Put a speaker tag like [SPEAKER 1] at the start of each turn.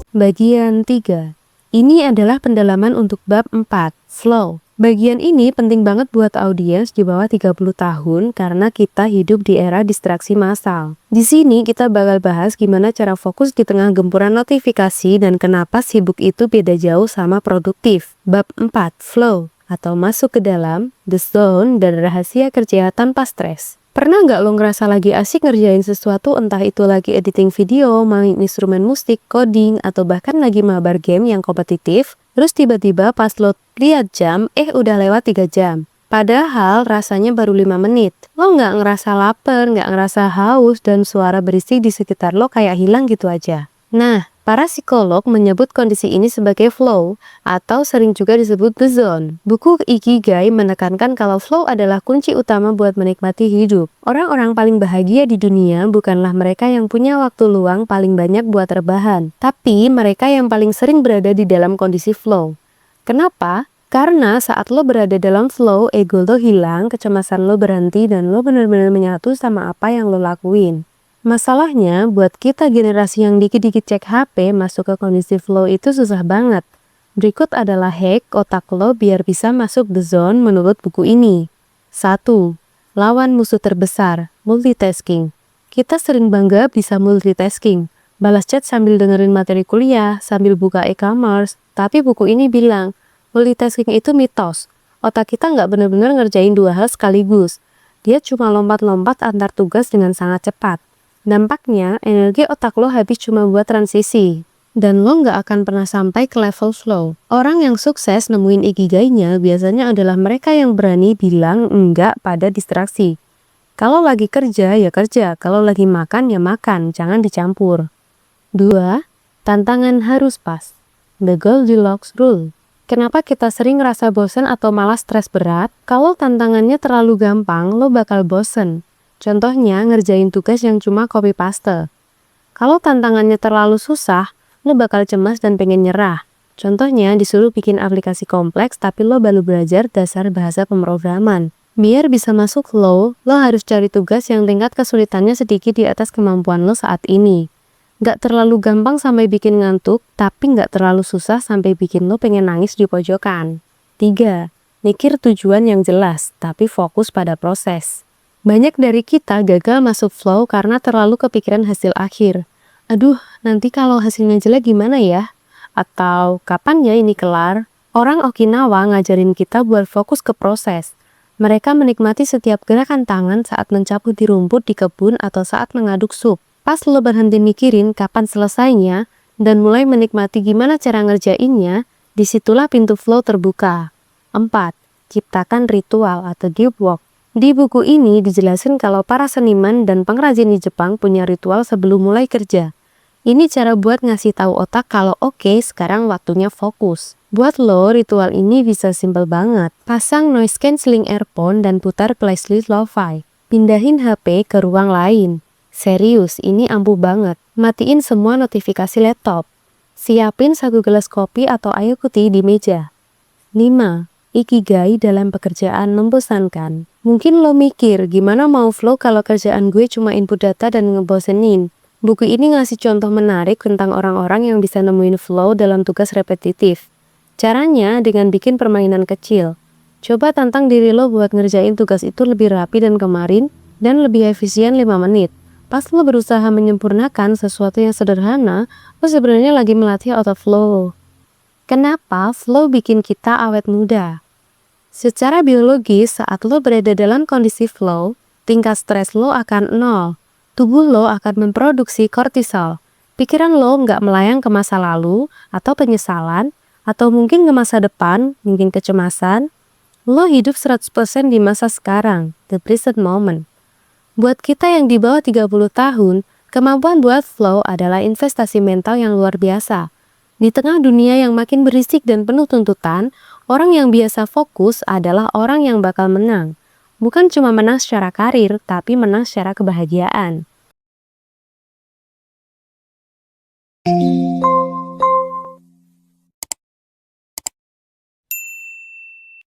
[SPEAKER 1] Bagian 3. Ini adalah pendalaman untuk bab 4, flow. Bagian ini penting banget buat audiens di bawah 30 tahun karena kita hidup di era distraksi massal. Di sini kita bakal bahas gimana cara fokus di tengah gempuran notifikasi dan kenapa sibuk itu beda jauh sama produktif. Bab 4, flow, atau masuk ke dalam, the zone, dan rahasia kerja tanpa stres. Pernah nggak lo ngerasa lagi asik ngerjain sesuatu, entah itu lagi editing video, main instrumen musik, coding, atau bahkan lagi mabar game yang kompetitif, terus tiba-tiba pas lo lihat jam, udah lewat 3 jam. Padahal rasanya baru 5 menit. Lo nggak ngerasa lapar, nggak ngerasa haus, dan suara berisik di sekitar lo kayak hilang gitu aja. Nah, para psikolog menyebut kondisi ini sebagai flow, atau sering juga disebut the zone. Buku Ikigai menekankan kalau flow adalah kunci utama buat menikmati hidup. Orang-orang paling bahagia di dunia bukanlah mereka yang punya waktu luang paling banyak buat rebahan, tapi mereka yang paling sering berada di dalam kondisi flow. Kenapa? Karena saat lo berada dalam flow, ego lo hilang, kecemasan lo berhenti, dan lo benar-benar menyatu sama apa yang lo lakuin. Masalahnya, buat kita generasi yang dikit-dikit cek HP masuk ke kondisi flow itu susah banget. Berikut adalah hack otak lo biar bisa masuk the zone menurut buku ini. 1. Lawan musuh terbesar, multitasking. Kita sering bangga bisa multitasking, balas chat sambil dengerin materi kuliah, sambil buka e-commerce, tapi buku ini bilang, multitasking itu mitos. Otak kita nggak benar-benar ngerjain 2 hal sekaligus. Dia cuma lompat-lompat antar tugas dengan sangat cepat. Dampaknya, energi otak lo habis cuma buat transisi, dan lo nggak akan pernah sampai ke level flow. Orang yang sukses nemuin ikigainya biasanya adalah mereka yang berani bilang enggak pada distraksi. Kalau lagi kerja, ya kerja. Kalau lagi makan, ya makan. Jangan dicampur. 2. Tantangan harus pas. The Goldilocks Rule. Kenapa kita sering ngerasa bosan atau malah stres berat? Kalau tantangannya terlalu gampang, lo bakal bosen. Contohnya, ngerjain tugas yang cuma copy paste. Kalau tantangannya terlalu susah, lo bakal cemas dan pengen nyerah. Contohnya, disuruh bikin aplikasi kompleks tapi lo baru belajar dasar bahasa pemrograman. Biar bisa masuk flow, lo harus cari tugas yang tingkat kesulitannya sedikit di atas kemampuan lo saat ini. Gak terlalu gampang sampai bikin ngantuk, tapi gak terlalu susah sampai bikin lo pengen nangis di pojokan. 3. Mikir tujuan yang jelas, tapi fokus pada proses. Banyak dari kita gagal masuk flow karena terlalu kepikiran hasil akhir. Aduh, nanti kalau hasilnya jelek gimana ya? Atau, kapan ya ini kelar? Orang Okinawa ngajarin kita buat fokus ke proses. Mereka menikmati setiap gerakan tangan saat mencabut di rumput di kebun atau saat mengaduk sup. Pas lo berhenti mikirin kapan selesainya, dan mulai menikmati gimana cara ngerjainnya, disitulah pintu flow terbuka. 4. Ciptakan ritual atau deep work. Di buku ini dijelasin kalau para seniman dan pengrajin di Jepang punya ritual sebelum mulai kerja. Ini cara buat ngasih tahu otak kalau oke, sekarang waktunya fokus. Buat lo, ritual ini bisa simple banget. Pasang noise cancelling earphone dan putar playlist lo-fi. Pindahin HP ke ruang lain. Serius, ini ampuh banget. Matiin semua notifikasi laptop. Siapin 1 gelas kopi atau air putih di meja. 5. Ikigai dalam pekerjaan membosankan. Mungkin lo mikir, gimana mau flow kalau kerjaan gue cuma input data dan ngebosenin? Buku ini ngasih contoh menarik tentang orang-orang yang bisa nemuin flow dalam tugas repetitif. Caranya dengan bikin permainan kecil. Coba tantang diri lo buat ngerjain tugas itu lebih rapi dan kemarin, dan lebih efisien 5 menit. Pas lo berusaha menyempurnakan sesuatu yang sederhana, lo sebenarnya lagi melatih otot flow. Kenapa flow bikin kita awet muda? Secara biologis, saat lo berada dalam kondisi flow, tingkat stres lo akan 0. Tubuh lo akan memproduksi kortisol. Pikiran lo nggak melayang ke masa lalu, atau penyesalan, atau mungkin ke masa depan, mungkin kecemasan. Lo hidup 100% di masa sekarang, the present moment. Buat kita yang di bawah 30 tahun, kemampuan buat flow adalah investasi mental yang luar biasa. Di tengah dunia yang makin berisik dan penuh tuntutan, orang yang biasa fokus adalah orang yang bakal menang. Bukan cuma menang secara karir, tapi menang secara kebahagiaan.